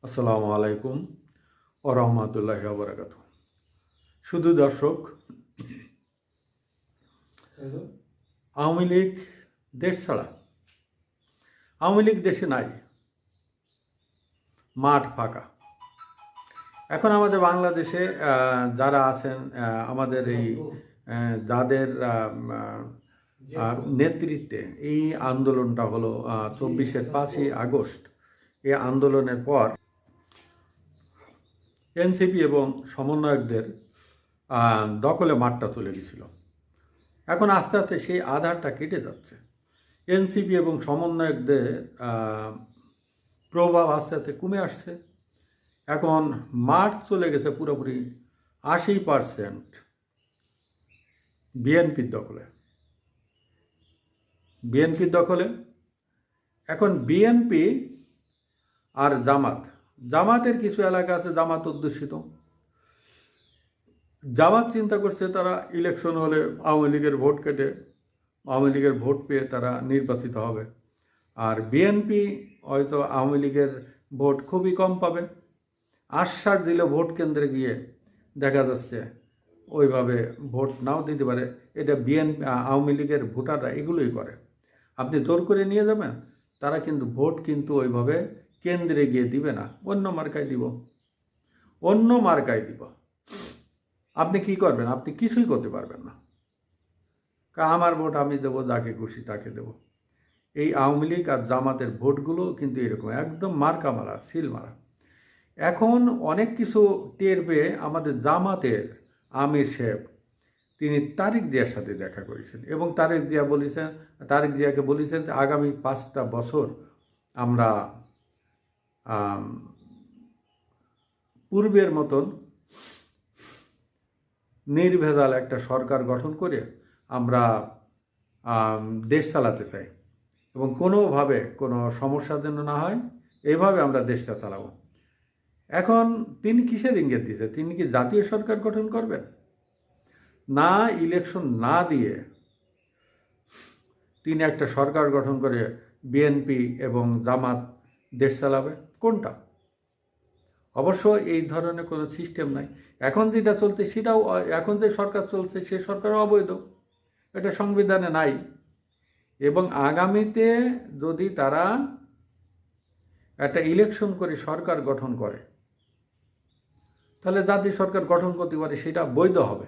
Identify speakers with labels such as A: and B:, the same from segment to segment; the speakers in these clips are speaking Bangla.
A: আসসালামু আলাইকুম ও রহমতুল্লাহি ওয়া বারাকাতুহু। শুধু দর্শক, আওয়ামী লীগ দেশ ছাড়া, আওয়ামী লীগ দেশে নাই, মাঠ ফাঁকা। এখন আমাদের বাংলাদেশে যারা আছেন, আমাদের এই যাদের নেতৃত্বে এই আন্দোলনটা হলো 24-এর 5ই আগস্ট, এই আন্দোলনের পর এনসিপি এবং সমন্বয়কদের দখলে মাঠটা চলে গেছিল। এখন আস্তে আস্তে সেই আধারটা কেটে যাচ্ছে। এনসিপি এবং সমন্বয়কদের প্রভাব আস্তে আস্তে কমে আসছে। এখন মাঠ চলে গেছে পুরোপুরি 80% বিএনপির দখলে। এখন বিএনপি আর জামাতের কিছু এলাকা আছে জামাত অধ্যুষিত। জামাত চিন্তা করছে তারা ইলেকশন হলে আওয়ামী লীগের ভোট কেটে আওয়ামী লীগের ভোট পেয়ে তারা নির্বাচিত হবে, আর বিএনপি হয়তো আওয়ামী লীগের ভোট খুবই কম পাবে। আশ্বাস দিলে ভোট কেন্দ্রে গিয়ে দেখা যাচ্ছে ওইভাবে ভোট নাও দিতে পারে। এটা আওয়ামী লীগের ভোটাররা এগুলোই করে। আপনি জোর করে নিয়ে যাবেন, তারা কিন্তু ভোট কিন্তু ওইভাবে কেন্দ্রে গিয়ে দিবে না, অন্য মার্কায় দিব। আপনি কি করবেন? আপনি কিছুই করতে পারবেন না। আমার ভোট আমি দেবো, যাকে খুশি তাকে দেব। এই আওয়ামী লীগ আর জামাতের ভোটগুলো কিন্তু এরকম একদম মার্কা মারা, সিল মারা। এখন অনেক কিছু টের পেয়ে আমাদের জামাতের আমির সাহেব তিনি তারেক জিয়ার সাথে দেখা করেছেন এবং তারেক জিয়াকে বলেছেন যে আগামী 5টা বছর আমরা পূর্বের মতন নির্ভেজাল একটা সরকার গঠন করে আমরা দেশ চালাতে চাই এবং কোনোভাবে কোনো সমস্যা যেন না হয়, এইভাবে আমরা দেশটা চালাবো। এখন তিনি কিসের ইঙ্গিত দিয়েছে? তিনি কি জাতীয় সরকার গঠন করবেন? না, ইলেকশন না দিয়ে তিনি একটা সরকার গঠন করে বিএনপি এবং জামাত দেশ চালাবে? কোনটা? অবশ্য এই ধরনের কোনো সিস্টেম নাই। এখন যেটা চলছে সেটাও, এখন যে সরকার চলছে সে সরকারও অবৈধ, এটা সংবিধানে নাই। এবং আগামীতে যদি তারা একটা ইলেকশন করে সরকার গঠন করে, তাহলে জাতীয় সরকার গঠন করতে পারে, সেটা বৈধ হবে।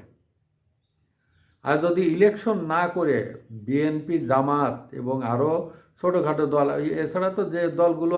A: আর যদি ইলেকশন না করে বিএনপি, জামাত এবং আরও ছোটোখাটো দল, এছাড়া তো যে দলগুলো